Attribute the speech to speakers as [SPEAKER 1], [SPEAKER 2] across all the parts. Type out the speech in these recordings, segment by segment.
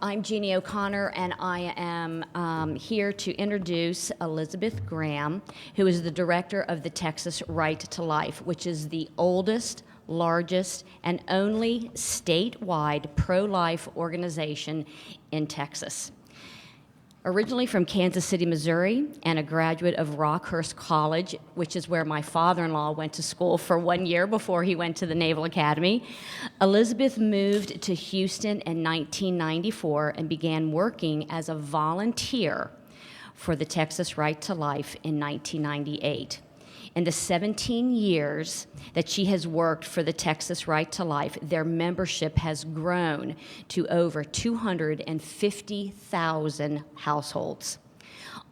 [SPEAKER 1] I'm Jeannie O'Connor, and I am here to introduce Elizabeth Graham, who is the director of the Texas Right to Life, which is the oldest, largest, and only statewide pro-life organization in Texas. Originally from Kansas City, Missouri, and a graduate of Rockhurst College, which is where my father-in-law went to school for 1 year before he went to the Naval Academy, Elizabeth moved to Houston in 1994 and began working as a volunteer for the Texas Right to Life in 1998. In the 17 years that she has worked for the Texas Right to Life, their membership has grown to over 250,000 households.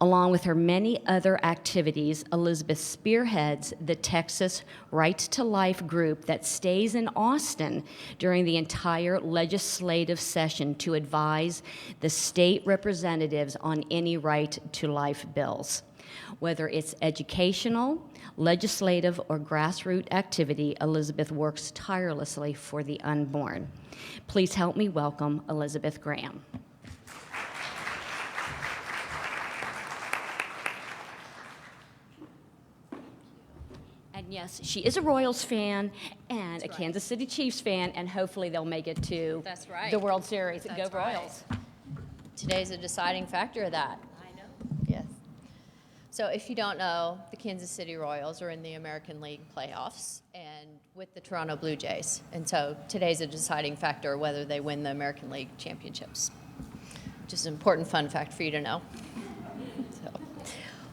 [SPEAKER 1] Along with her many other activities, Elizabeth spearheads the Texas Right to Life group that stays in Austin during the entire legislative session to advise the state representatives on any right to life bills. Whether it's educational, legislative, or grassroots activity, Elizabeth works tirelessly for the unborn. Please help me welcome Elizabeth Graham. And yes, she is a Royals fan and a Kansas City Chiefs fan, and hopefully they'll make it to the World Series. Go Royals.
[SPEAKER 2] Today's a deciding factor of that.
[SPEAKER 1] I know.
[SPEAKER 2] Yes. So if you don't know, the Kansas City Royals are in the American League playoffs and with the Toronto Blue Jays. And so today's a deciding factor whether they win the American League championships, which is an important fun fact for you to know.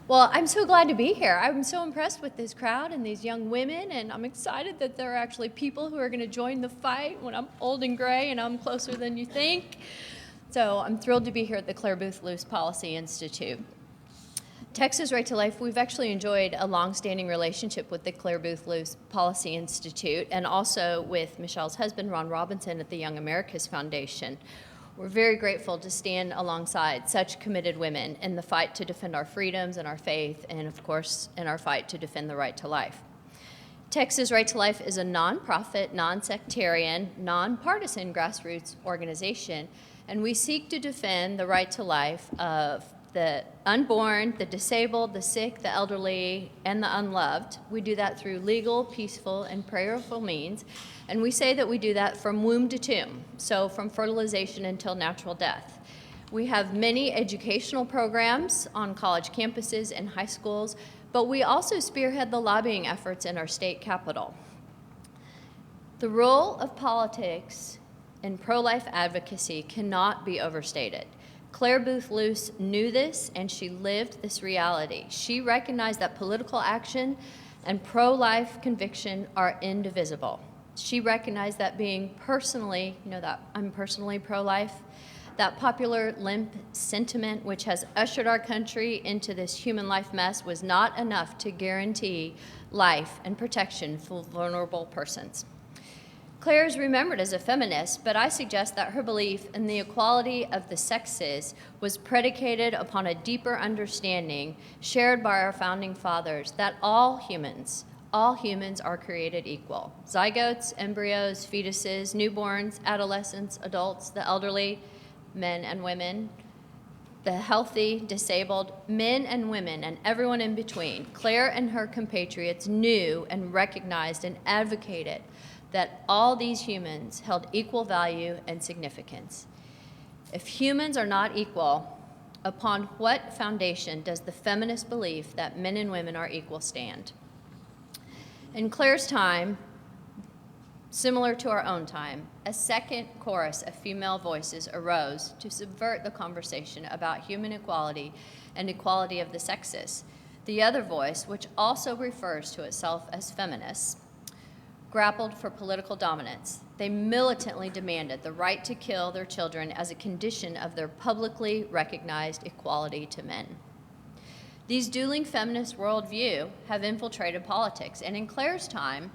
[SPEAKER 2] Well, I'm so glad to be here. I'm so impressed with this crowd and these young women, and I'm excited that there are actually people who are going to join the fight when I'm old and gray and I'm closer than you think. So I'm thrilled to be here at the Clare Boothe Luce Policy Institute. Texas Right to Life, we've actually enjoyed a long-standing relationship with the Clare Boothe Luce Policy Institute and also with Michelle's husband, Ron Robinson, at the Young Americas Foundation. We're very grateful to stand alongside such committed women in the fight to defend our freedoms and our faith, and of course, in our fight to defend the right to life. Texas Right to Life is a nonprofit, non-sectarian, nonpartisan grassroots organization, and we seek to defend the right to life of the unborn, the disabled, the sick, the elderly, and the unloved. We do that through legal, peaceful, and prayerful means. And we say that we do that from womb to tomb, so from fertilization until natural death. We have many educational programs on college campuses and high schools, but we also spearhead the lobbying efforts in our state capital. The role of politics in pro-life advocacy cannot be overstated. Clare Boothe Luce knew this, and she lived this reality. She recognized that political action and pro-life conviction are indivisible. She recognized that being personally, that I'm personally pro-life, that popular limp sentiment which has ushered our country into this human life mess was not enough to guarantee life and protection for vulnerable persons. Clare is remembered as a feminist, but I suggest that her belief in the equality of the sexes was predicated upon a deeper understanding shared by our founding fathers that all humans are created equal. Zygotes, embryos, fetuses, newborns, adolescents, adults, the elderly, men and women, the healthy, disabled, men and women, and everyone in between. Clare and her compatriots knew and recognized and advocated that all these humans held equal value and significance. If humans are not equal, upon what foundation does the feminist belief that men and women are equal stand? In Clare's time, similar to our own time, a second chorus of female voices arose to subvert the conversation about human equality and equality of the sexes. The other voice, which also refers to itself as feminists, grappled for political dominance. They militantly demanded the right to kill their children as a condition of their publicly recognized equality to men. These dueling feminist worldview have infiltrated politics, and in Clare's time,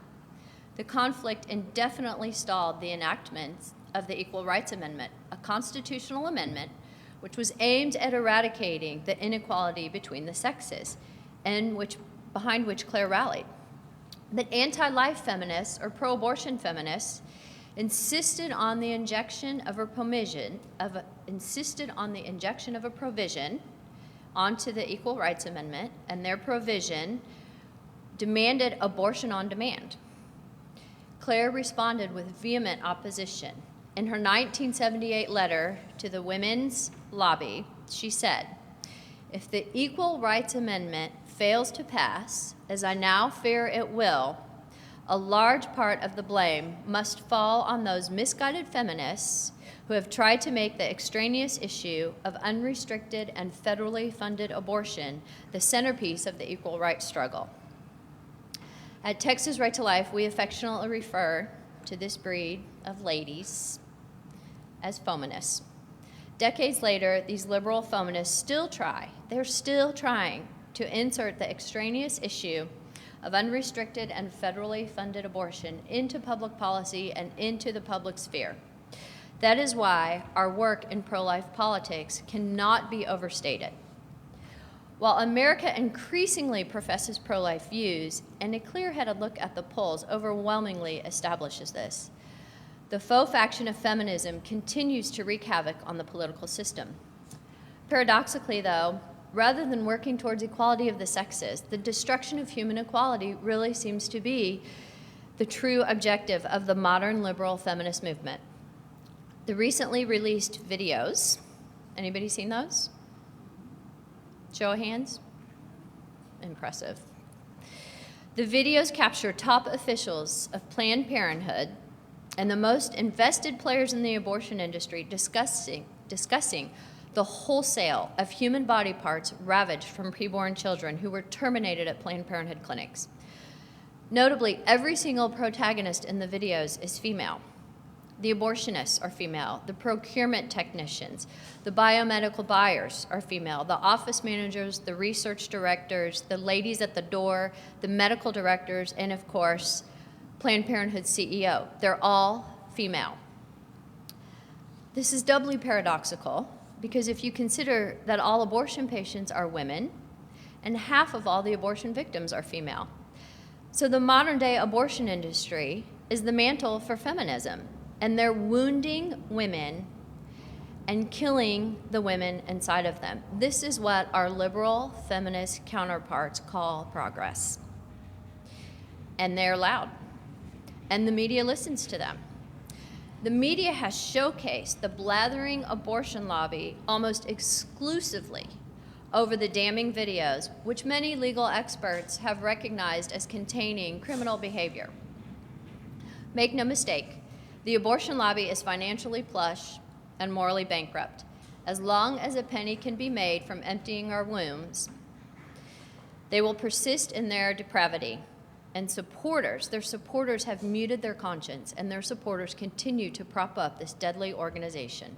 [SPEAKER 2] the conflict indefinitely stalled the enactment of the Equal Rights Amendment, a constitutional amendment which was aimed at eradicating the inequality between the sexes, and behind which Clare rallied. But anti-life feminists or pro-abortion feminists insisted on the injection of a provision onto the Equal Rights Amendment, and their provision demanded abortion on demand. Clare responded with vehement opposition. In her 1978 letter to the Women's Lobby, she said, "If the Equal Rights Amendment fails to pass, as I now fear it will, a large part of the blame must fall on those misguided feminists who have tried to make the extraneous issue of unrestricted and federally funded abortion the centerpiece of the equal rights struggle." At Texas Right to Life, we affectionately refer to this breed of ladies as feminists. Decades later, these liberal feminists they're still trying to insert the extraneous issue of unrestricted and federally funded abortion into public policy and into the public sphere. That is why our work in pro-life politics cannot be overstated. While America increasingly professes pro-life views, and a clear-headed look at the polls overwhelmingly establishes this, the faux faction of feminism continues to wreak havoc on the political system. Paradoxically, though, rather than working towards equality of the sexes, the destruction of human equality really seems to be the true objective of the modern liberal feminist movement. The recently released videos, anybody seen those? Show of hands? Impressive. The videos capture top officials of Planned Parenthood and the most invested players in the abortion industry discussing the wholesale of human body parts ravaged from preborn children who were terminated at Planned Parenthood clinics. Notably, every single protagonist in the videos is female. The abortionists are female. The procurement technicians, the biomedical buyers are female. The office managers, the research directors, the ladies at the door, the medical directors, and of course, Planned Parenthood's CEO. They're all female. This is doubly paradoxical because if you consider that all abortion patients are women and half of all the abortion victims are female. So the modern day abortion industry is the mantle for feminism, and they're wounding women and killing the women inside of them. This is what our liberal feminist counterparts call progress. And they're loud, and the media listens to them. The media has showcased the blathering abortion lobby almost exclusively over the damning videos, which many legal experts have recognized as containing criminal behavior. Make no mistake, the abortion lobby is financially plush and morally bankrupt. As long as a penny can be made from emptying our wombs, they will persist in their depravity. And their supporters have muted their conscience, and their supporters continue to prop up this deadly organization.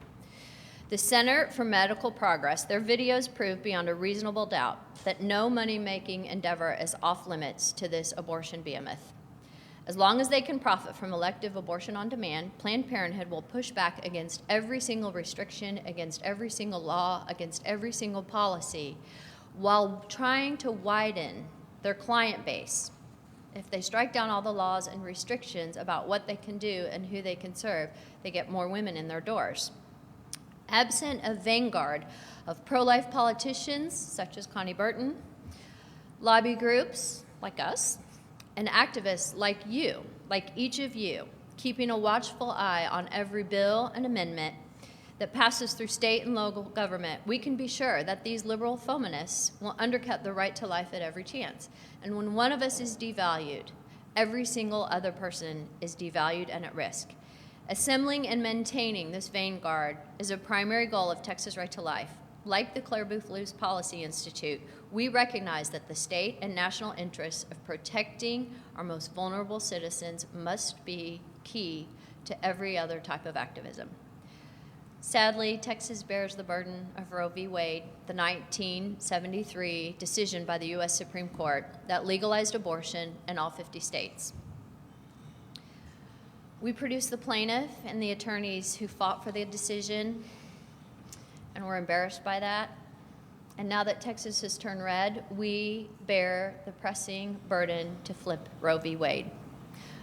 [SPEAKER 2] The Center for Medical Progress, their videos prove beyond a reasonable doubt that no money-making endeavor is off limits to this abortion behemoth. As long as they can profit from elective abortion on demand, Planned Parenthood will push back against every single restriction, against every single law, against every single policy, while trying to widen their client base. If they strike down all the laws and restrictions about what they can do and who they can serve, they get more women in their doors. Absent a vanguard of pro-life politicians, such as Connie Burton, lobby groups like us, and activists like you, like each of you, keeping a watchful eye on every bill and amendment that passes through state and local government, we can be sure that these liberal feminists will undercut the right to life at every chance. And when one of us is devalued, every single other person is devalued and at risk. Assembling and maintaining this vanguard is a primary goal of Texas Right to Life. Like the Clare Boothe Luce Policy Institute, we recognize that the state and national interests of protecting our most vulnerable citizens must be key to every other type of activism. Sadly, Texas bears the burden of Roe v. Wade, the 1973 decision by the U.S. Supreme Court that legalized abortion in all 50 states. We produced the plaintiff and the attorneys who fought for the decision, and we're embarrassed by that. And now that Texas has turned red, we bear the pressing burden to flip Roe v. Wade.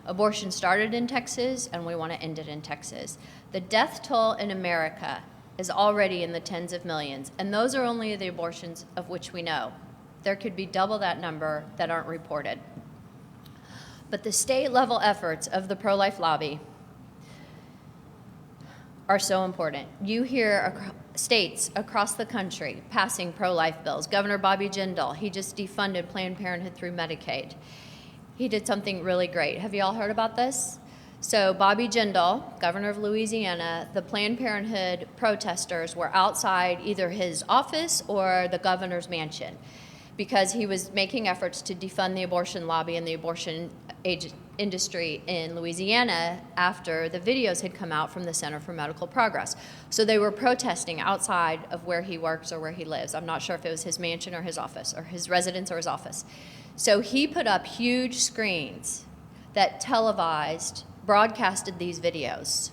[SPEAKER 2] Abortion started in Texas, and we want to end it in Texas. The death toll in America is already in the tens of millions, and those are only the abortions of which we know. There could be double that number that aren't reported. But the state-level efforts of the pro-life lobby are so important. You hear states across the country passing pro-life bills. Governor Bobby Jindal, he just defunded Planned Parenthood through Medicaid. He did something really great. Have you all heard about this? So Bobby Jindal, governor of Louisiana, the Planned Parenthood protesters were outside either his office or the governor's mansion because he was making efforts to defund the abortion lobby and the abortion industry in Louisiana after the videos had come out from the Center for Medical Progress. So they were protesting outside of where he works or where he lives. I'm not sure if it was his mansion or his office, or his residence or his office. So he put up huge screens that broadcasted these videos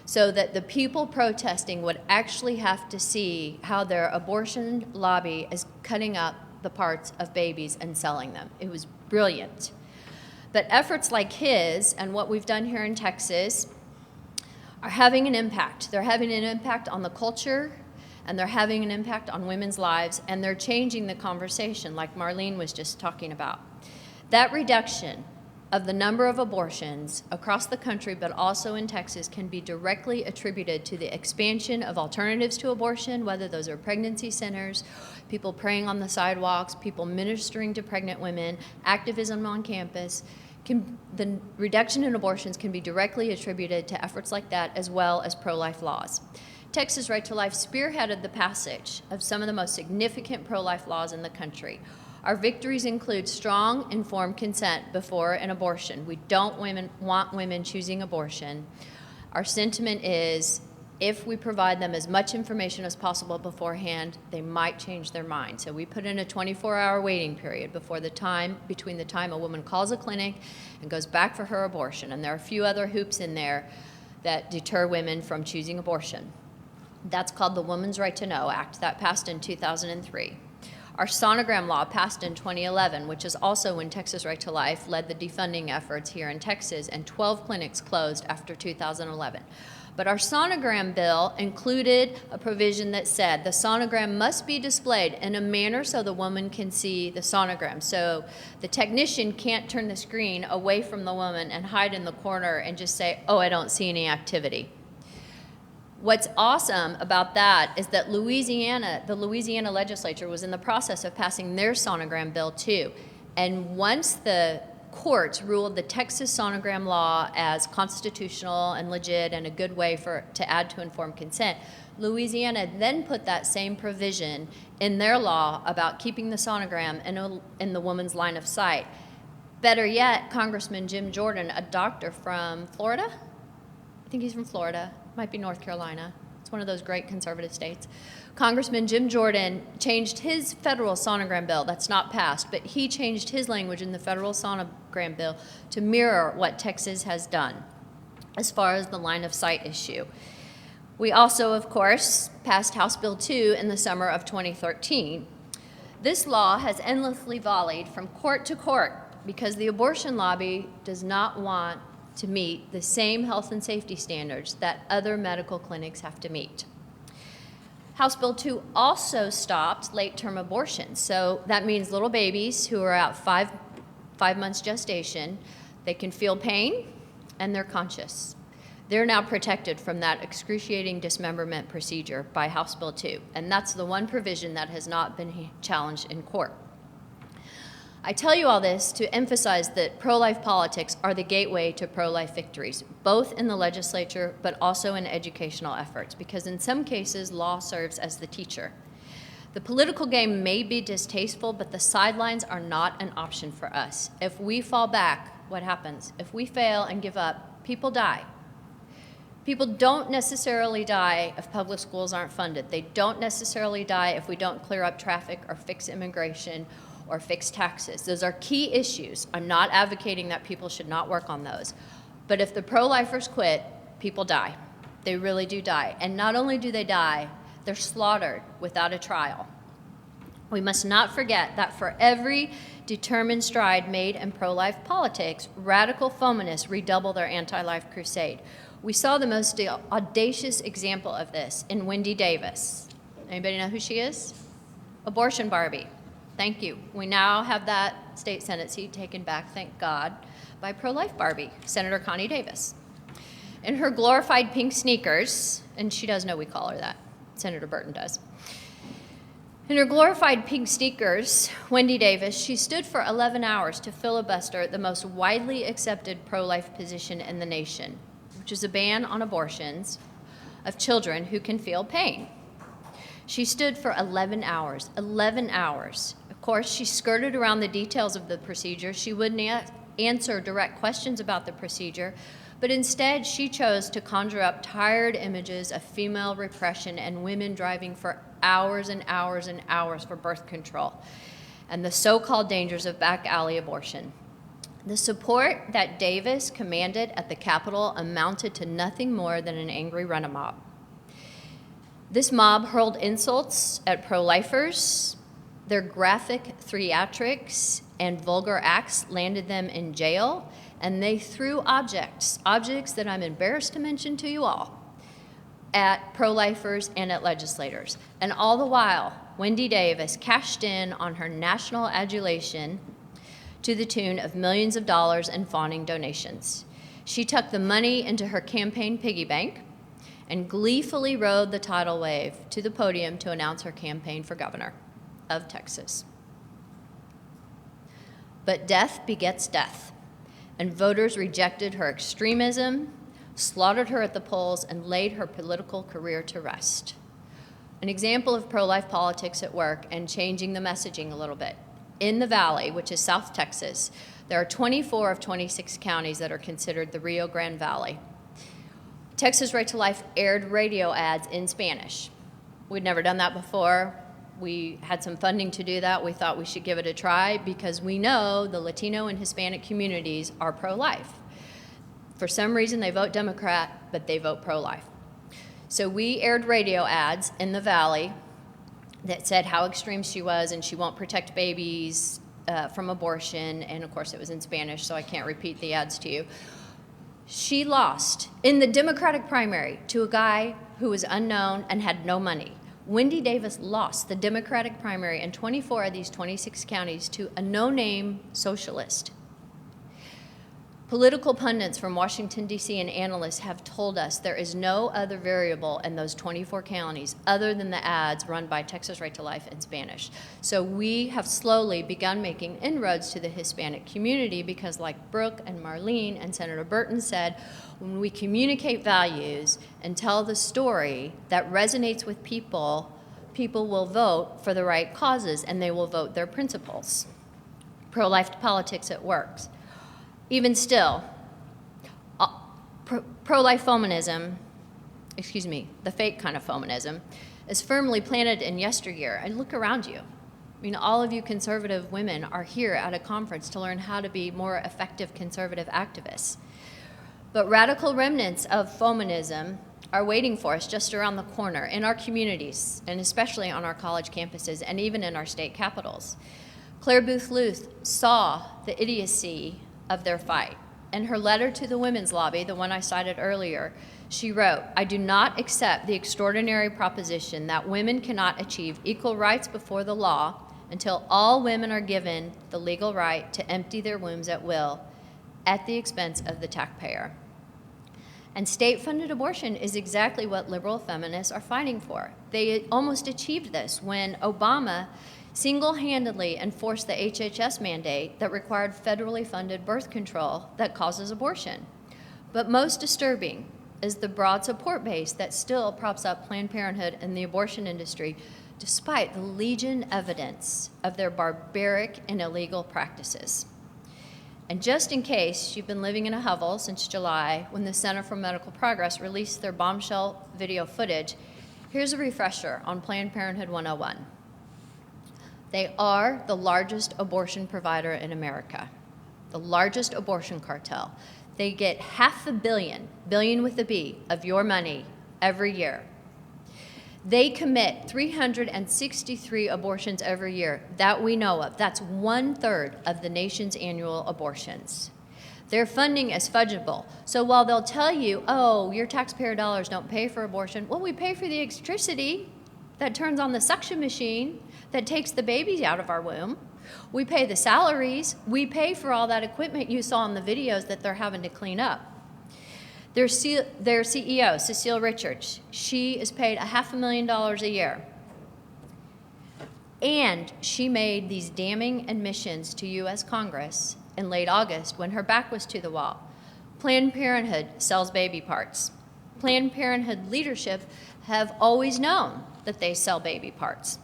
[SPEAKER 2] so that the people protesting would actually have to see how their abortion lobby is cutting up the parts of babies and selling them. It was brilliant. But efforts like his and what we've done here in Texas are having an impact. They're having an impact on the culture, and they're having an impact on women's lives, and they're changing the conversation like Marlene was just talking about. That reduction of the number of abortions across the country, but also in Texas, can be directly attributed to the expansion of alternatives to abortion, whether those are pregnancy centers, people praying on the sidewalks, people ministering to pregnant women, activism on campus. The reduction in abortions can be directly attributed to efforts like that, as well as pro-life laws. Texas Right to Life spearheaded the passage of some of the most significant pro-life laws in the country. Our victories include strong, informed consent before an abortion. We don't want women choosing abortion. Our sentiment is, if we provide them as much information as possible beforehand, they might change their mind. So we put in a 24-hour waiting period between the time a woman calls a clinic and goes back for her abortion. And there are a few other hoops in there that deter women from choosing abortion. That's called the Women's Right to Know Act. That passed in 2003. Our sonogram law passed in 2011, which is also when Texas Right to Life led the defunding efforts here in Texas, and 12 clinics closed after 2011. But our sonogram bill included a provision that said the sonogram must be displayed in a manner so the woman can see the sonogram. So the technician can't turn the screen away from the woman and hide in the corner and just say, oh, I don't see any activity. What's awesome about that is that the Louisiana legislature was in the process of passing their sonogram bill too. And once the courts ruled the Texas sonogram law as constitutional and legit and a good way to add to informed consent, Louisiana then put that same provision in their law about keeping the sonogram in the woman's line of sight. Better yet, Congressman Jim Jordan, a doctor from Florida, I think he's from Florida, might be North Carolina. It's one of those great conservative states. Congressman Jim Jordan changed his federal sonogram bill. That's not passed, but he changed his language in the federal sonogram bill to mirror what Texas has done as far as the line of sight issue. We also, of course, passed House Bill 2 in the summer of 2013. This law has endlessly volleyed from court to court because the abortion lobby does not want to meet the same health and safety standards that other medical clinics have to meet. House Bill 2 also stopped late-term abortions. So that means little babies who are at five months gestation, they can feel pain and they're conscious. They're now protected from that excruciating dismemberment procedure by House Bill 2. And that's the one provision that has not been challenged in court. I tell you all this to emphasize that pro-life politics are the gateway to pro-life victories, both in the legislature but also in educational efforts, because in some cases, law serves as the teacher. The political game may be distasteful, but the sidelines are not an option for us. If we fall back, what happens? If we fail and give up, people die. People don't necessarily die if public schools aren't funded. They don't necessarily die if we don't clear up traffic or fix immigration or fix taxes. Those are key issues. I'm not advocating that people should not work on those. But if the pro-lifers quit, people die. They really do die. And not only do they die, they're slaughtered without a trial. We must not forget that for every determined stride made in pro-life politics, radical feminists redouble their anti-life crusade. We saw the most audacious example of this in Wendy Davis. Anybody know who she is? Abortion Barbie. Thank you. We now have that state Senate seat taken back, thank God, by pro-life Barbie, Senator Connie Davis. In her glorified pink sneakers, and she does know we call her that, Senator Burton does. In her glorified pink sneakers, Wendy Davis, she stood for 11 hours to filibuster the most widely accepted pro-life position in the nation, which is a ban on abortions of children who can feel pain. She stood for 11 hours, 11 hours. Of course, she skirted around the details of the procedure. She wouldn't answer direct questions about the procedure, but instead she chose to conjure up tired images of female repression and women driving for hours and hours and hours for birth control and the so-called dangers of back alley abortion. The support that Davis commanded at the Capitol amounted to nothing more than an angry run-a-mob. This mob hurled insults at pro-lifers. Their graphic theatrics and vulgar acts landed them in jail, and they threw objects that I'm embarrassed to mention to you all, at pro-lifers and at legislators. And all the while, Wendy Davis cashed in on her national adulation to the tune of millions of dollars in fawning donations. She tucked the money into her campaign piggy bank and gleefully rode the tidal wave to the podium to announce her campaign for governor of Texas. But death begets death, and voters rejected her extremism, slaughtered her at the polls, and laid her political career to rest. An example of pro-life politics at work and changing the messaging a little bit. In the Valley, which is South Texas, there are 24 of 26 counties that are considered the Rio Grande Valley. Texas Right to Life aired radio ads in Spanish. We'd never done that before. We had some funding to do that. We thought we should give it a try because we know the Latino and Hispanic communities are pro-life. For some reason, they vote Democrat, but they vote pro-life. So we aired radio ads in the Valley that said how extreme she was and she won't protect babies from abortion. And of course, it was in Spanish, so I can't repeat the ads to you. She lost in the Democratic primary to a guy who was unknown and had no money. Wendy Davis lost the Democratic primary in 24 of these 26 counties to a no-name socialist. Political pundits from Washington, D.C. and analysts have told us there is no other variable in those 24 counties other than the ads run by Texas Right to Life in Spanish. So we have slowly begun making inroads to the Hispanic community because, like Brooke and Marlene and Senator Burton said, when we communicate values and tell the story that resonates with people, people will vote for the right causes and they will vote their principles. Pro-life politics at work. Even still, pro-life feminism, the fake kind of feminism, is firmly planted in yesteryear. And look around you. I mean, all of you conservative women are here at a conference to learn how to be more effective conservative activists. But radical remnants of feminism are waiting for us just around the corner in our communities, and especially on our college campuses, and even in our state capitals. Clare Boothe Luce saw the idiocy of their fight. In her letter to the Women's Lobby, the one I cited earlier, she wrote, "I do not accept the extraordinary proposition that women cannot achieve equal rights before the law until all women are given the legal right to empty their wombs at will at the expense of the taxpayer." And state-funded abortion is exactly what liberal feminists are fighting for. They almost achieved this when Obama single-handedly enforced the HHS mandate that required federally funded birth control that causes abortion. But most disturbing is the broad support base that still props up Planned Parenthood and the abortion industry, despite the legion evidence of their barbaric and illegal practices. And just in case you've been living in a hovel since July, when the Center for Medical Progress released their bombshell video footage, here's a refresher on Planned Parenthood 101. They are the largest abortion provider in America, the largest abortion cartel. They get $500 million, billion with a B, of your money every year. They commit 363 abortions every year that we know of. That's 1/3 of the nation's annual abortions. Their funding is fungible. So while they'll tell you, oh, your taxpayer dollars don't pay for abortion, well, we pay for the electricity that turns on the suction machine that takes the babies out of our womb. We pay the salaries. We pay for all that equipment you saw in the videos that they're having to clean up. Their CEO, Cecile Richards, she is paid $500,000 a year. And she made these damning admissions to U.S. Congress in late August when her back was to the wall. Planned Parenthood sells baby parts. Planned Parenthood leadership have always known that they sell baby parts.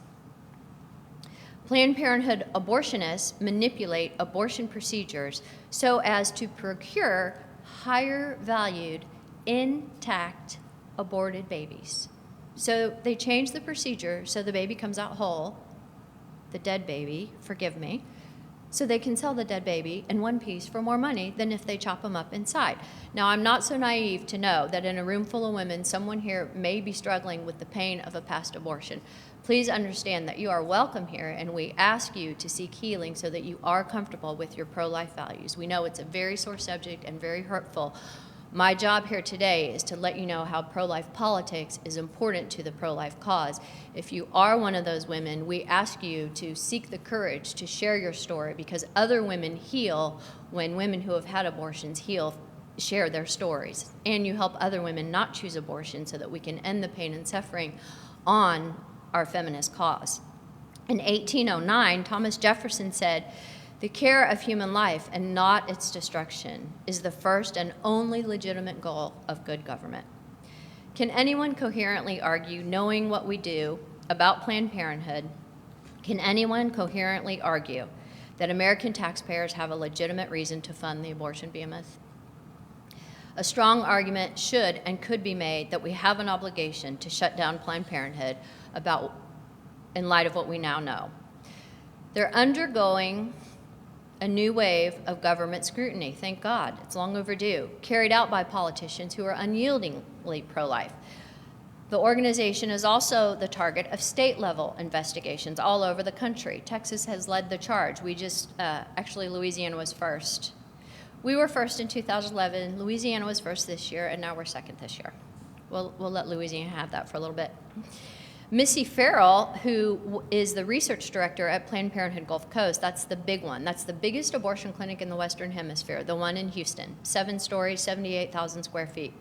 [SPEAKER 2] Planned Parenthood abortionists manipulate abortion procedures so as to procure higher valued, intact, aborted babies. So they change the procedure so the baby comes out whole, the dead baby, forgive me, so they can sell the dead baby in one piece for more money than if they chop them up inside. Now, I'm not so naive to know that in a room full of women, someone here may be struggling with the pain of a past abortion. Please understand that you are welcome here, and we ask you to seek healing so that you are comfortable with your pro-life values. We know it's a very sore subject and very hurtful. My job here today is to let you know how pro-life politics is important to the pro-life cause. If you are one of those women, we ask you to seek the courage to share your story, because other women heal when women who have had abortions share their stories. And you help other women not choose abortion so that we can end the pain and suffering on our feminist cause. In 1809, Thomas Jefferson said, "The care of human life and not its destruction is the first and only legitimate goal of good government." Can anyone coherently argue, knowing what we do about Planned Parenthood, can anyone coherently argue that American taxpayers have a legitimate reason to fund the abortion behemoth? A strong argument should and could be made that we have an obligation to shut down Planned Parenthood in light of what we now know. They're undergoing a new wave of government scrutiny, thank God, it's long overdue, carried out by politicians who are unyieldingly pro-life. The organization is also the target of state-level investigations all over the country. Texas has led the charge. Actually, Louisiana was first. We were first in 2011, Louisiana was first this year, and now we're second this year. We'll let Louisiana have that for a little bit. Missy Farrell, who is the research director at Planned Parenthood Gulf Coast, that's the big one. That's the biggest abortion clinic in the Western Hemisphere, the one in Houston, 7 stories, 78,000 square feet.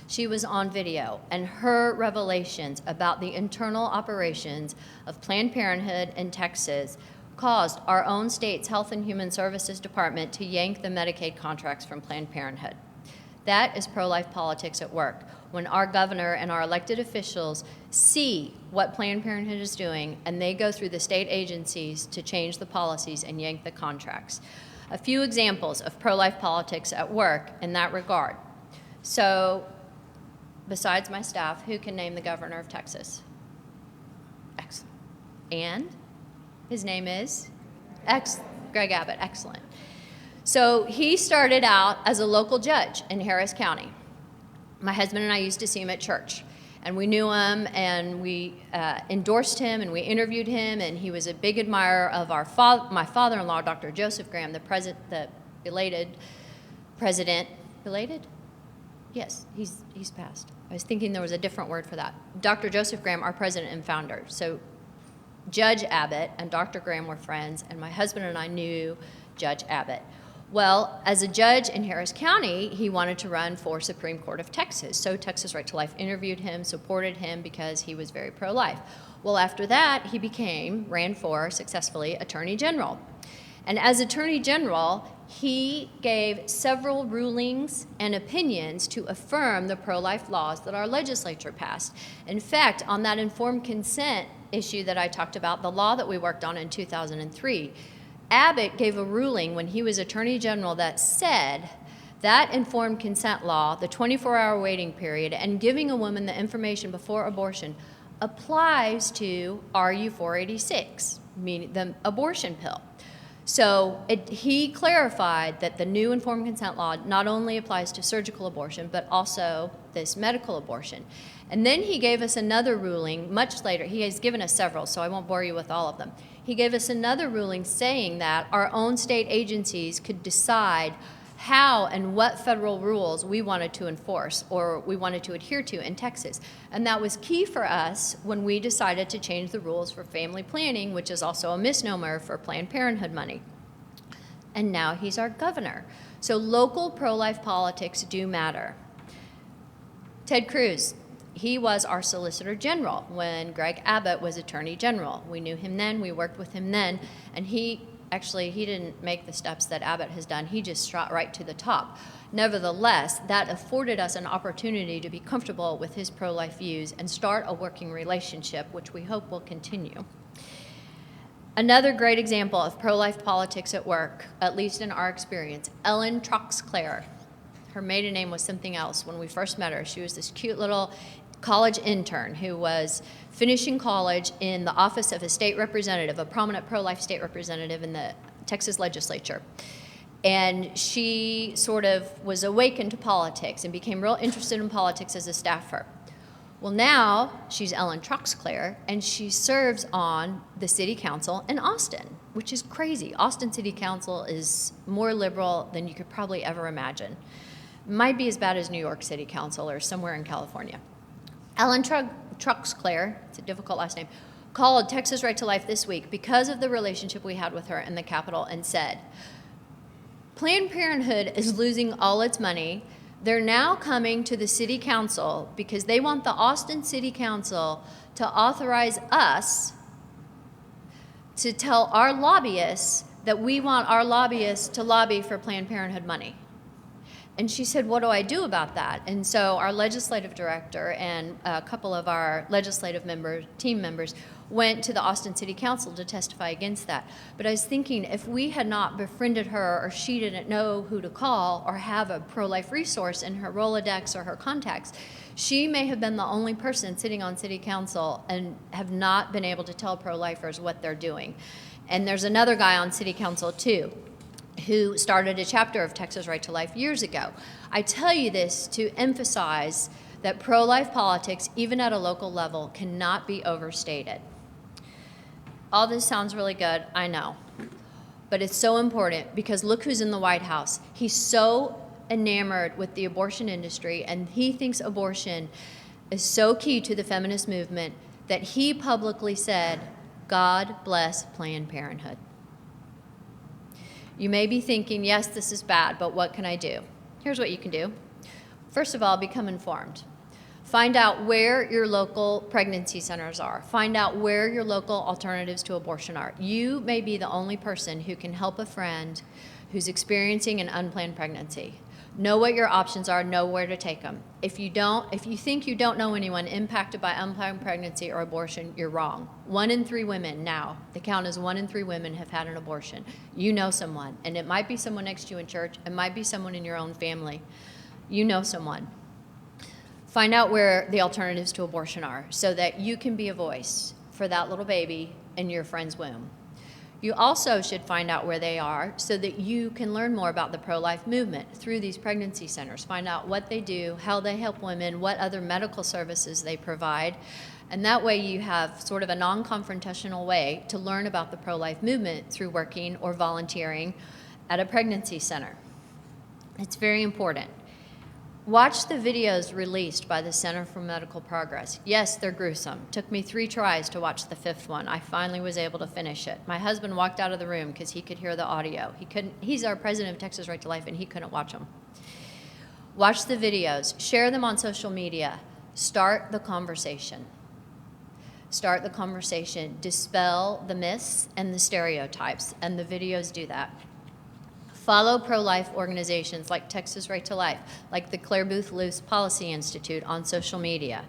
[SPEAKER 2] She was on video, and her revelations about the internal operations of Planned Parenthood in Texas caused our own state's Health and Human Services Department to yank the Medicaid contracts from Planned Parenthood. That is pro-life politics at work, when our governor and our elected officials see what Planned Parenthood is doing, and they go through the state agencies to change the policies and yank the contracts. A few examples of pro-life politics at work in that regard. So, besides my staff, who can name the governor of Texas? Excellent. And his name is? Greg Abbott, excellent. So he started out as a local judge in Harris County. My husband and I used to see him at church, and we knew him, and we endorsed him, and we interviewed him, and he was a big admirer of my father-in-law, Dr. Joseph Graham, the belated president. Belated? Yes, he's passed. I was thinking there was a different word for that. Dr. Joseph Graham, our president and founder. So Judge Abbott and Dr. Graham were friends, and my husband and I knew Judge Abbott. Well, as a judge in Harris County, he wanted to run for Supreme Court of Texas. So Texas Right to Life interviewed him, supported him because he was very pro-life. Well, after that, he ran for, successfully, Attorney General. And as Attorney General, he gave several rulings and opinions to affirm the pro-life laws that our legislature passed. In fact, on that informed consent issue that I talked about, the law that we worked on in 2003, Abbott gave a ruling when he was Attorney General that said that informed consent law, the 24-hour waiting period, and giving a woman the information before abortion applies to RU 486, meaning the abortion pill. So he clarified that the new informed consent law not only applies to surgical abortion, but also this medical abortion. And then he gave us another ruling much later. He has given us several, so I won't bore you with all of them. He gave us another ruling saying that our own state agencies could decide how and what federal rules we wanted to enforce or we wanted to adhere to in Texas. And that was key for us when we decided to change the rules for family planning, which is also a misnomer for Planned Parenthood money. And now he's our governor. So local pro-life politics do matter. Ted Cruz, he was our Solicitor General when Greg Abbott was Attorney General. We knew him then, we worked with him then, and he didn't make the steps that Abbott has done. He just shot right to the top. Nevertheless, that afforded us an opportunity to be comfortable with his pro-life views and start a working relationship, which we hope will continue. Another great example of pro-life politics at work, at least in our experience, Ellen Troxclair. Her maiden name was something else when we first met her. She was this cute little college intern who was finishing college in the office of a state representative, a prominent pro-life state representative in the Texas legislature. And she sort of was awakened to politics and became real interested in politics as a staffer. Well, now she's Ellen Troxclair, and she serves on the city council in Austin, which is crazy. Austin City Council is more liberal than you could probably ever imagine. Might be as bad as New York City Council or somewhere in California. Ellen Troxclair, it's a difficult last name, called Texas Right to Life this week because of the relationship we had with her in the Capitol and said, Planned Parenthood is losing all its money. They're now coming to the city council because they want the Austin City Council to authorize us to tell our lobbyists that we want our lobbyists to lobby for Planned Parenthood money. And she said, what do I do about that? And so our legislative director and a couple of our legislative team members went to the Austin City Council to testify against that. But I was thinking, if we had not befriended her or she didn't know who to call or have a pro-life resource in her Rolodex or her contacts, she may have been the only person sitting on City Council and have not been able to tell pro-lifers what they're doing. And there's another guy on City Council, too, who started a chapter of Texas Right to Life years ago. I tell you this to emphasize that pro-life politics, even at a local level, cannot be overstated. All this sounds really good, I know, but it's so important because look who's in the White House. He's so enamored with the abortion industry, and he thinks abortion is so key to the feminist movement that he publicly said, God bless Planned Parenthood. You may be thinking, yes, this is bad, but what can I do? Here's what you can do. First of all, become informed. Find out where your local pregnancy centers are. Find out where your local alternatives to abortion are. You may be the only person who can help a friend who's experiencing an unplanned pregnancy. Know what your options are, know where to take them. If you think you don't know anyone impacted by unplanned pregnancy or abortion, you're wrong. 1 in 3 women now, the count is 1 in 3 women have had an abortion. You know someone, and it might be someone next to you in church, it might be someone in your own family. You know someone. Find out where the alternatives to abortion are so that you can be a voice for that little baby in your friend's womb. You also should find out where they are so that you can learn more about the pro-life movement through these pregnancy centers. Find out what they do, how they help women, what other medical services they provide. And that way you have sort of a non-confrontational way to learn about the pro-life movement through working or volunteering at a pregnancy center. It's very important. Watch the videos released by the Center for Medical Progress. Yes, they're gruesome. Took me 3 tries to watch the 5th one. I finally was able to finish it. My husband walked out of the room because he could hear the audio. He's our president of Texas Right to Life, and he couldn't watch them. Watch the videos. Share them on social media. Start the conversation. Start the conversation. Dispel the myths and the stereotypes, and the videos do that. Follow pro-life organizations like Texas Right to Life, like the Clare Boothe Luce Policy Institute on social media.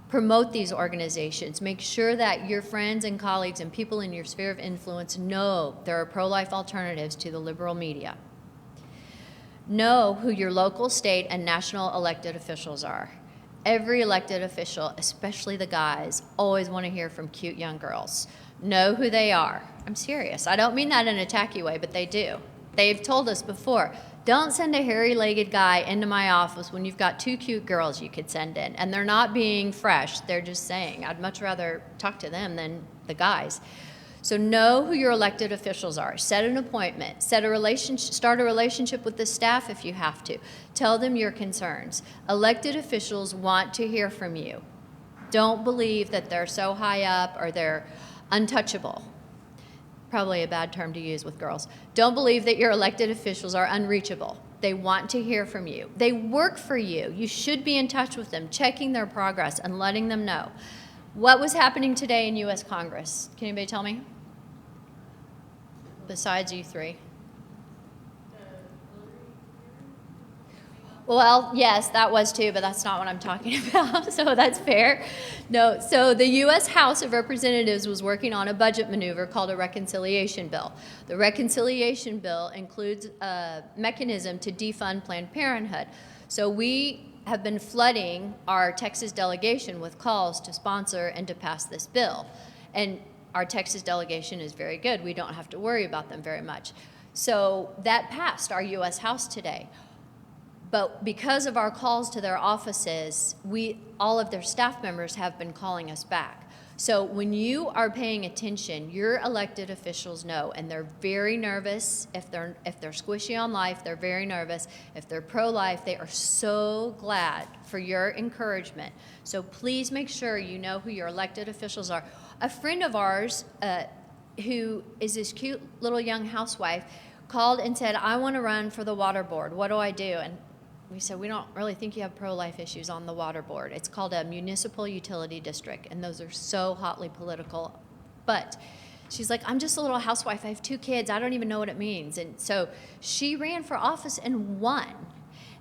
[SPEAKER 2] Promote these organizations. Make sure that your friends and colleagues and people in your sphere of influence know there are pro-life alternatives to the liberal media. Know who your local, state, and national elected officials are. Every elected official, especially the guys, always want to hear from cute young girls. Know who they are. I'm serious. I don't mean that in a tacky way, but they do. They've told us before, don't send a hairy-legged guy into my office when you've got 2 cute girls you could send in. And they're not being fresh. They're just saying, I'd much rather talk to them than the guys. So know who your elected officials are. Set an appointment. Start a relationship with the staff if you have to. Tell them your concerns. Elected officials want to hear from you. Don't believe that they're so high up or they're untouchable. Probably a bad term to use with girls. Don't believe that your elected officials are unreachable. They want to hear from you. They work for you. You should be in touch with them, checking their progress and letting them know. What was happening today in U.S. Congress? Can anybody tell me? Besides you three. Well, yes, that was too, but that's not what I'm talking about, so that's fair. No, so the U.S. House of Representatives was working on a budget maneuver called a reconciliation bill. The reconciliation bill includes a mechanism to defund Planned Parenthood. So we have been flooding our Texas delegation with calls to sponsor and to pass this bill. And our Texas delegation is very good. We don't have to worry about them very much. So that passed our U.S. House today. But because of our calls to their offices, all of their staff members have been calling us back. So when you are paying attention, your elected officials know, and they're very nervous. If they're squishy on life, they're very nervous. If they're pro-life, they are so glad for your encouragement. So please make sure you know who your elected officials are. A friend of ours, who is this cute little young housewife, called and said, I want to run for the water board. What do I do? And we said, we don't really think you have pro-life issues on the water board. It's called a municipal utility district, and those are so hotly political. But she's like, I'm just a little housewife. I have 2 kids. I don't even know what it means. And so she ran for office and won.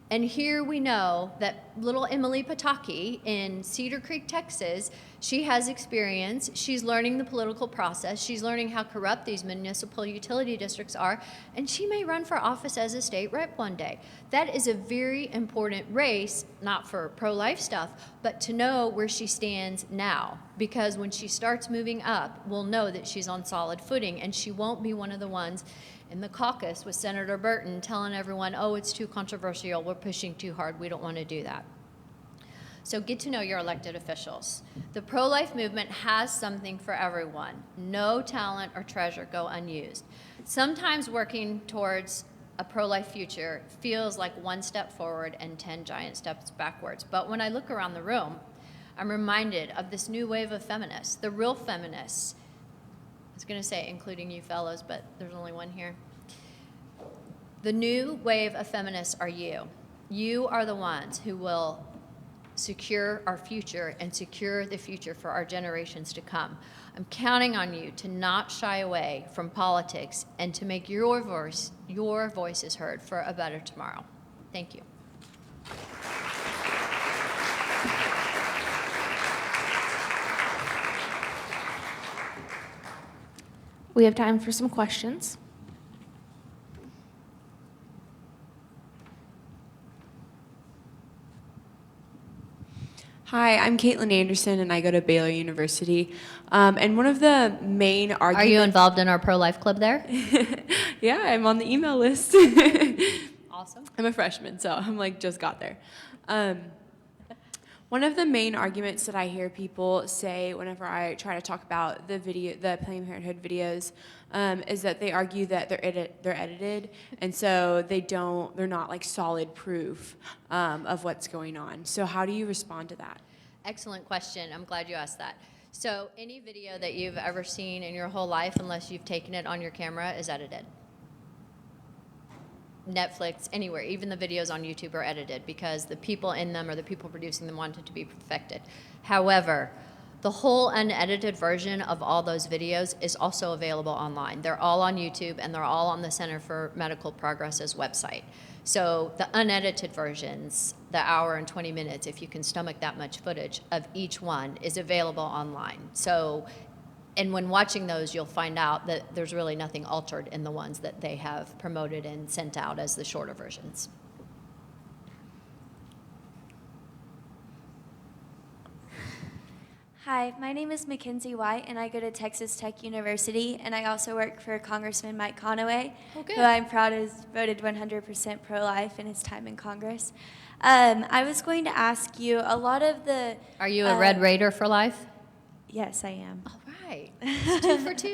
[SPEAKER 2] And here we know that little Emily Pataki in Cedar Creek, Texas, she has experience. She's learning the political process. She's learning how corrupt these municipal utility districts are. And she may run for office as a state rep one day. That is a very important race, not for pro-life stuff, but to know where she stands now. Because when she starts moving up, we'll know that she's on solid footing, and she won't be one of the ones in the caucus with Senator Burton telling everyone, oh, it's too controversial, we're pushing too hard, we don't want to do that. So get to know your elected officials. The pro-life movement has something for everyone. No talent or treasure go unused. Sometimes working towards a pro-life future feels like 1 step forward and 10 giant steps backwards. But when I look around the room, I'm reminded of this new wave of feminists, the real feminists. I was going to say including you fellows, but there's only one here. The new wave of feminists are you. You are the ones who will secure our future and secure the future for our generations to come. I'm counting on you to not shy away from politics and to make your voices heard for a better tomorrow. Thank you.
[SPEAKER 3] We have time for some questions.
[SPEAKER 4] Hi, I'm Caitlin Anderson, and I go to Baylor University. And one of the main arguments...
[SPEAKER 2] Are you involved in our pro-life club there?
[SPEAKER 4] Yeah, I'm on the email list.
[SPEAKER 2] Awesome.
[SPEAKER 4] I'm a freshman, so I'm like just got there. One of the main arguments that I hear people say whenever I try to talk about the Planned Parenthood videos, is that they argue that they're edited, and so they're not like solid proof of what's going on. So how do you respond to that?
[SPEAKER 2] Excellent question. I'm glad you asked that. So any video that you've ever seen in your whole life, unless you've taken it on your camera, is edited. Netflix, anywhere, even the videos on YouTube are edited because the people in them or the people producing them wanted to be perfected. However, the whole unedited version of all those videos is also available online. They're all on YouTube, and they're all on the Center for Medical Progress's website. So the unedited versions, the hour and 20 minutes, if you can stomach that much footage of each one, is available online. So, and when watching those, you'll find out that there's really nothing altered in the ones that they have promoted and sent out as the shorter versions.
[SPEAKER 5] Hi, my name is Mackenzie White, and I go to Texas Tech University, and I also work for Congressman Mike Conaway,
[SPEAKER 2] Oh, good.
[SPEAKER 5] who I'm proud has voted 100% pro-life in his time in Congress. I was going to ask you, a lot of the...
[SPEAKER 1] Are you a Red Raider for life?
[SPEAKER 5] Yes, I am.
[SPEAKER 2] All right. 2 for 2.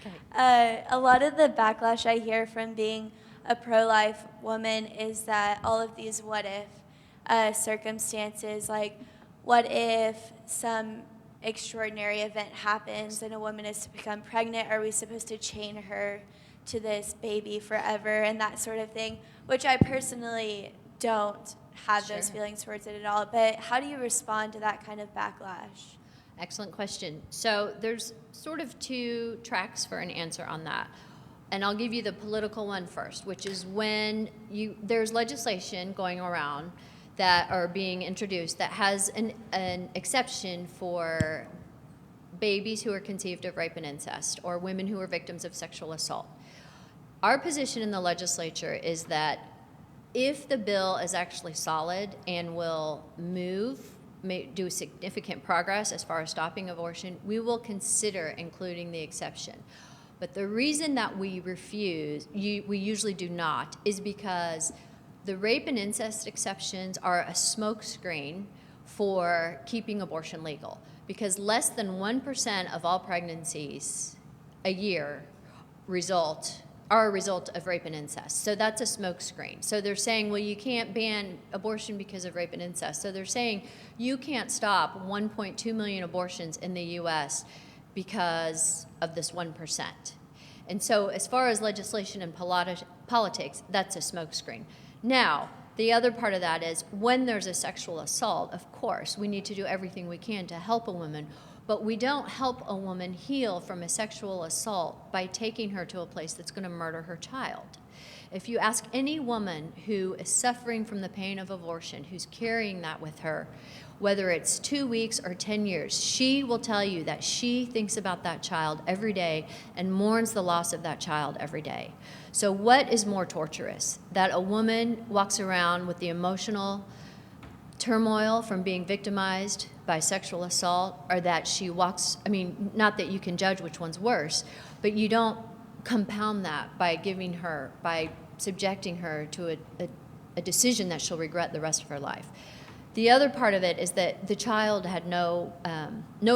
[SPEAKER 2] Okay.
[SPEAKER 5] A lot of the backlash I hear from being a pro-life woman is that all of these what-if circumstances, like what if some extraordinary event happens and a woman is to become pregnant, are we supposed to chain her to this baby forever and that sort of thing, which I personally don't have those
[SPEAKER 2] Sure.
[SPEAKER 5] feelings towards it at all. But how do you respond to that kind of backlash?
[SPEAKER 2] Excellent question. So there's sort of 2 tracks for an answer on that. And I'll give you the political one first, which is when there's legislation going around that are being introduced that has an exception for babies who are conceived of rape and incest or women who are victims of sexual assault. Our position in the legislature is that if the bill is actually solid and will do significant progress as far as stopping abortion, we will consider including the exception. But the reason that we we usually do not, is because the rape and incest exceptions are a smokescreen for keeping abortion legal, because less than 1% of all pregnancies a year are a result of rape and incest. So that's a smokescreen. So they're saying, well, you can't ban abortion because of rape and incest. So they're saying you can't stop 1.2 million abortions in the U.S. because of this 1%. And so as far as legislation and politics, that's a smokescreen. Now, the other part of that is when there's a sexual assault, of course, we need to do everything we can to help a woman, but we don't help a woman heal from a sexual assault by taking her to a place that's going to murder her child. If you ask any woman who is suffering from the pain of abortion, who's carrying that with her, whether it's 2 weeks or 10 years, she will tell you that she thinks about that child every day and mourns the loss of that child every day. So what is more torturous? That a woman walks around with the emotional turmoil from being victimized by sexual assault, or that she walks, not that you can judge which one's worse, but you don't compound that by subjecting her to a decision that she'll regret the rest of her life. The other part of it is that the child had no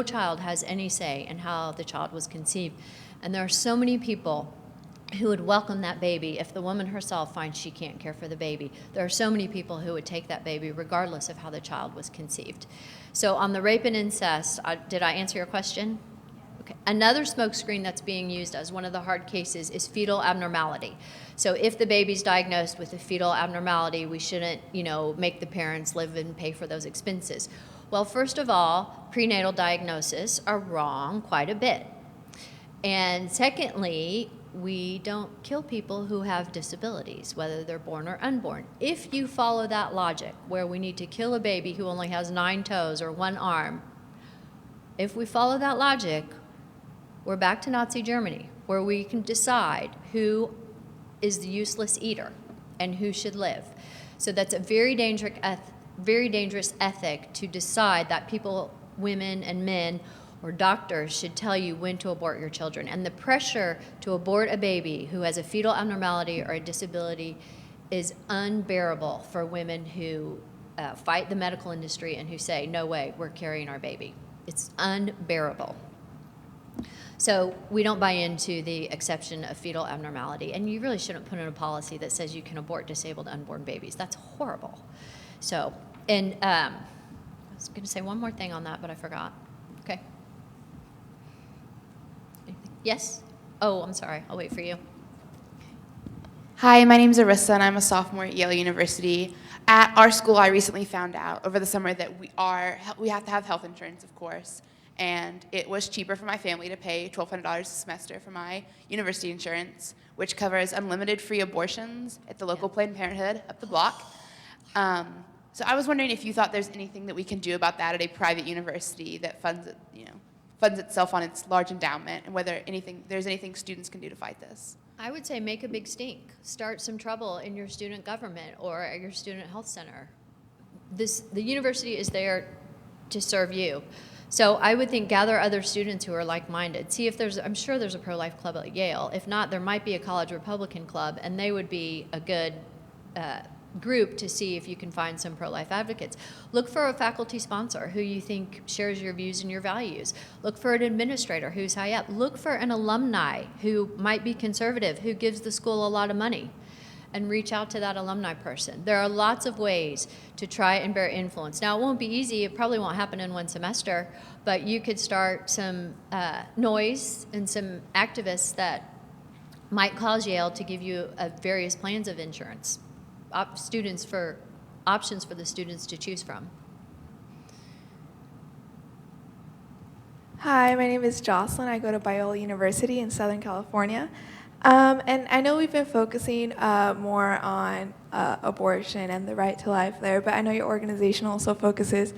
[SPEAKER 2] child has any say in how the child was conceived. And there are so many people who would welcome that baby if the woman herself finds she can't care for the baby. There are so many people who would take that baby regardless of how the child was conceived. So on the rape and incest, did I answer your question? Okay. Another smokescreen that's being used as one of the hard cases is fetal abnormality. So if the baby's diagnosed with a fetal abnormality, we shouldn't, make the parents live and pay for those expenses. Well, first of all, prenatal diagnoses are wrong quite a bit. And secondly, we don't kill people who have disabilities, whether they're born or unborn. If you follow that logic, where we need to kill a baby who only has 9 toes or 1 arm, if we follow that logic, we're back to Nazi Germany, where we can decide who is the useless eater and who should live. So that's a very dangerous ethic to decide that people, women and men, or doctors should tell you when to abort your children. And the pressure to abort a baby who has a fetal abnormality or a disability is unbearable for women who fight the medical industry and who say, no way, we're carrying our baby. It's unbearable. So we don't buy into the exception of fetal abnormality. And you really shouldn't put in a policy that says you can abort disabled unborn babies. That's horrible. So, and I was going to say one more thing on that, but I forgot. Okay. Yes? Oh, I'm sorry. I'll wait for you.
[SPEAKER 6] Hi, my name's Arissa, and I'm a sophomore at Yale University. At our school, I recently found out over the summer that we have to have health insurance, of course, and it was cheaper for my family to pay $1,200 a semester for my university insurance, which covers unlimited free abortions at the local Planned Parenthood up the block. So I was wondering if you thought there's anything that we can do about that at a private university that funds itself on its large endowment, and whether there's anything students can do to fight this.
[SPEAKER 2] I would say make a big stink. Start some trouble in your student government or at your student health center. The university is there to serve you. So I would think gather other students who are like-minded. See if I'm sure there's a pro-life club at Yale. If not, there might be a college Republican club, and they would be a good group to see if you can find some pro-life advocates. Look for a faculty sponsor who you think shares your views and your values. Look for an administrator who's high up. Look for an alumni who might be conservative, who gives the school a lot of money, and reach out to that alumni person. There are lots of ways to try and bear influence. Now, it won't be easy. It probably won't happen in one semester, but you could start some noise and some activists that might cause Yale to give you various plans of insurance, options for the students to choose from.
[SPEAKER 7] Hi, my name is Jocelyn. I go to Biola University in Southern California. And I know we've been focusing more on abortion and the right to life there, but I know your organization also focuses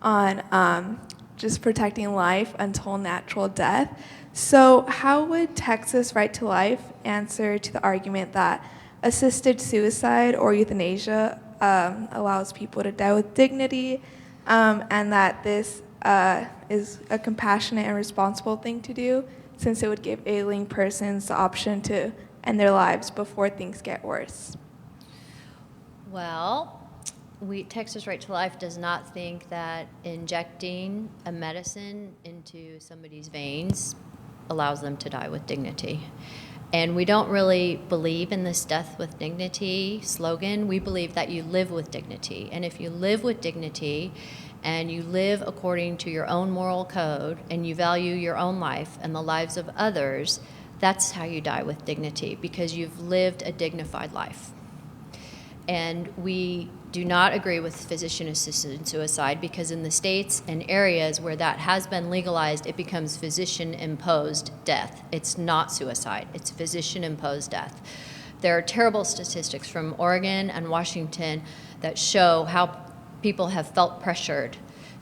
[SPEAKER 7] on just protecting life until natural death. So how would Texas Right to Life answer to the argument that assisted suicide or euthanasia allows people to die with dignity, and that this is a compassionate and responsible thing to do, since it would give ailing persons the option to end their lives before things get worse?
[SPEAKER 2] Well, Texas Right to Life does not think that injecting a medicine into somebody's veins allows them to die with dignity. And we don't really believe in this death with dignity slogan. We believe that you live with dignity. And if you live with dignity and you live according to your own moral code and you value your own life and the lives of others, that's how you die with dignity, because you've lived a dignified life. And we do not agree with physician-assisted suicide, because in the states and areas where that has been legalized, it becomes physician-imposed death. It's not suicide, it's physician-imposed death. There are terrible statistics from Oregon and Washington that show how people have felt pressured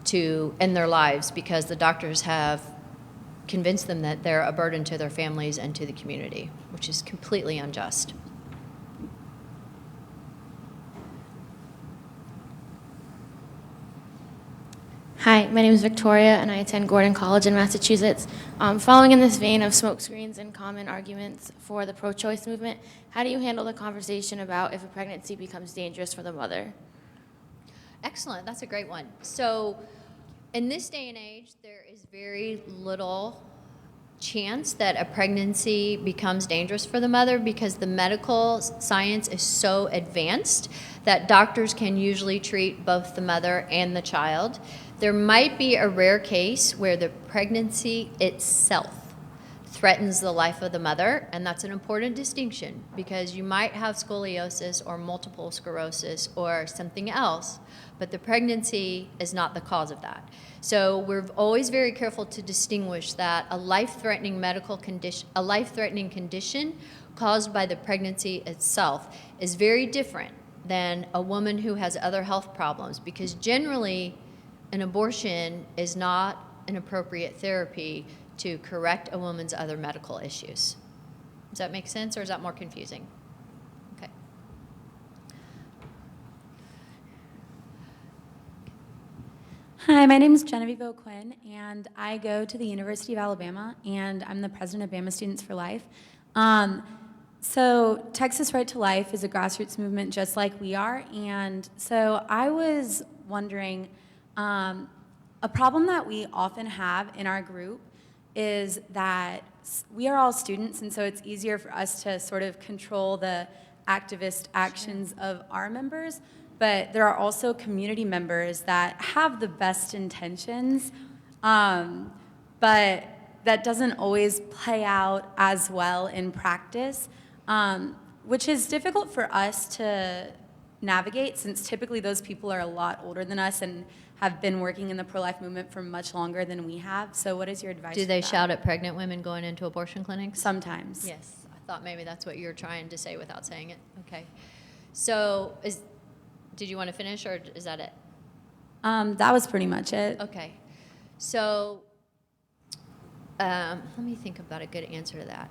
[SPEAKER 2] to end their lives because the doctors have convinced them that they're a burden to their families and to the community, which is completely unjust.
[SPEAKER 3] Hi, my name is Victoria, and I attend Gordon College in Massachusetts. Following in this vein of smokescreens and common arguments for the pro-choice movement, how do you handle the conversation about if a pregnancy becomes dangerous for the mother?
[SPEAKER 2] Excellent, that's a great one. So in this day and age, there is very little chance that a pregnancy becomes dangerous for the mother, because the medical science is so advanced that doctors can usually treat both the mother and the child. There might be a rare case where the pregnancy itself threatens the life of the mother, and that's an important distinction, because you might have scoliosis or multiple sclerosis or something else, but the pregnancy is not the cause of that. So we're always very careful to distinguish that a life-threatening condition caused by the pregnancy itself is very different than a woman who has other health problems, because generally an abortion is not an appropriate therapy to correct a woman's other medical issues. Does that make sense, or is that more confusing? Okay.
[SPEAKER 8] Hi, my name is Genevieve O'Quinn, and I go to the University of Alabama, and I'm the president of Bama Students for Life. So Texas Right to Life is a grassroots movement just like we are, and so I was wondering, a problem that we often have in our group is that we are all students, and so it's easier for us to sort of control the activist actions of our members, but there are also community members that have the best intentions, but that doesn't always play out as well in practice, which is difficult for us to navigate, since typically those people are a lot older than us and have been working in the pro-life movement for much longer than we have. So what is your advice?
[SPEAKER 2] Do they shout at pregnant women going into abortion clinics?
[SPEAKER 8] Sometimes.
[SPEAKER 2] Yes, I thought maybe that's what you're trying to say without saying it. Okay. So did you want to finish, or is that it?
[SPEAKER 8] That was pretty much it.
[SPEAKER 2] Okay. So let me think about a good answer to that.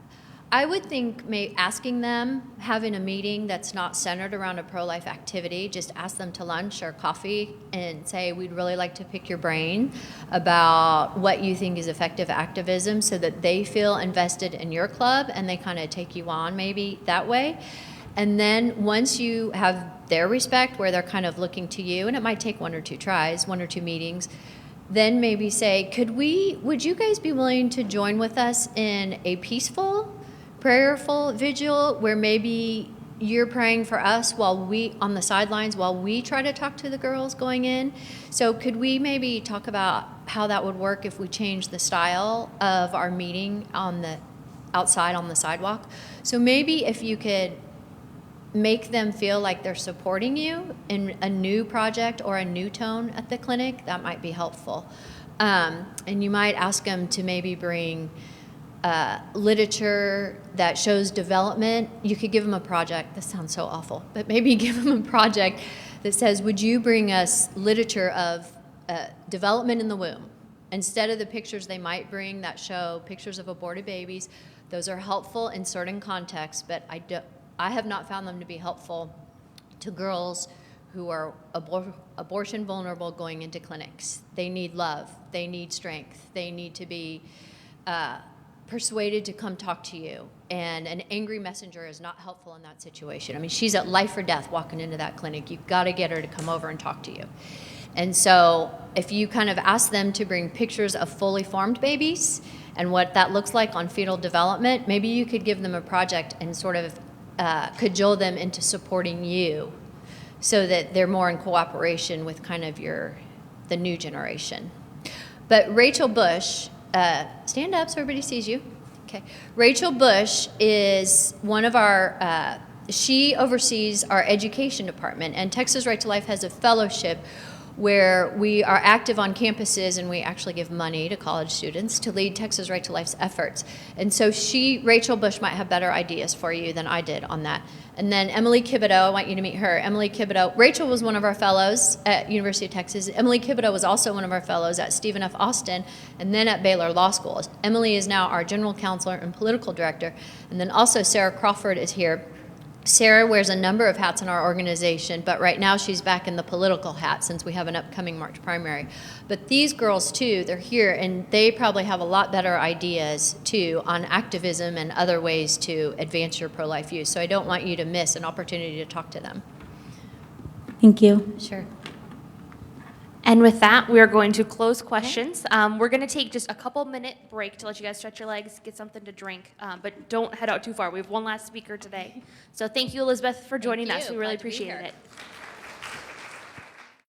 [SPEAKER 2] I would think asking them, having a meeting that's not centered around a pro-life activity, just ask them to lunch or coffee and say, we'd really like to pick your brain about what you think is effective activism, so that they feel invested in your club and they kind of take you on maybe that way. And then once you have their respect, where they're kind of looking to you, and it might take 1 or 2 tries, 1 or 2 meetings, then maybe say, would you guys be willing to join with us in a peaceful, prayerful vigil where maybe you're praying for us on the sidelines while we try to talk to the girls going in? So could we maybe talk about how that would work if we change the style of our meeting outside on the sidewalk? So maybe if you could make them feel like they're supporting you in a new project or a new tone at the clinic, that might be helpful. And you might ask them to maybe bring literature that shows development. You could give them a project. This sounds so awful, but maybe give them a project that says, would you bring us literature of development in the womb? Instead of the pictures they might bring that show pictures of aborted babies. Those are helpful in certain contexts, but I have not found them to be helpful to girls who are abortion vulnerable going into clinics. They need love. They need strength. They need to be persuaded to come talk to you. And an angry messenger is not helpful in that situation. I mean, she's at life or death walking into that clinic. You've got to get her to come over and talk to you. And so if you kind of ask them to bring pictures of fully formed babies and what that looks like on fetal development, maybe you could give them a project and sort of cajole them into supporting you so that they're more in cooperation with kind of the new generation. But Rachel Bush, stand up so everybody sees you. Okay. Rachel Bush is one of our, she oversees our education department, and Texas Right to Life has a fellowship where we are active on campuses and we actually give money to college students to lead Texas Right to Life's efforts. And so Rachel Bush might have better ideas for you than I did on that. And then Emily Kibido, I want you to meet her. Emily Kibido, Rachel was one of our fellows at University of Texas. Emily Kibido was also one of our fellows at Stephen F. Austin and then at Baylor Law School. Emily is now our general counselor and political director. And then also Sarah Crawford is here. Sarah wears a number of hats in our organization, but right now she's back in the political hat since we have an upcoming March primary. But these girls, too, they're here, and they probably have a lot better ideas, too, on activism and other ways to advance your pro-life use. So I don't want you to miss an opportunity to talk to them.
[SPEAKER 8] Thank you.
[SPEAKER 2] Sure.
[SPEAKER 9] And with that, we are going to close questions. We're going to take just a couple-minute break to let you guys stretch your legs, get something to drink, but don't head out too far. We have one last speaker today. So thank you, Elizabeth, for joining us. We really appreciated it.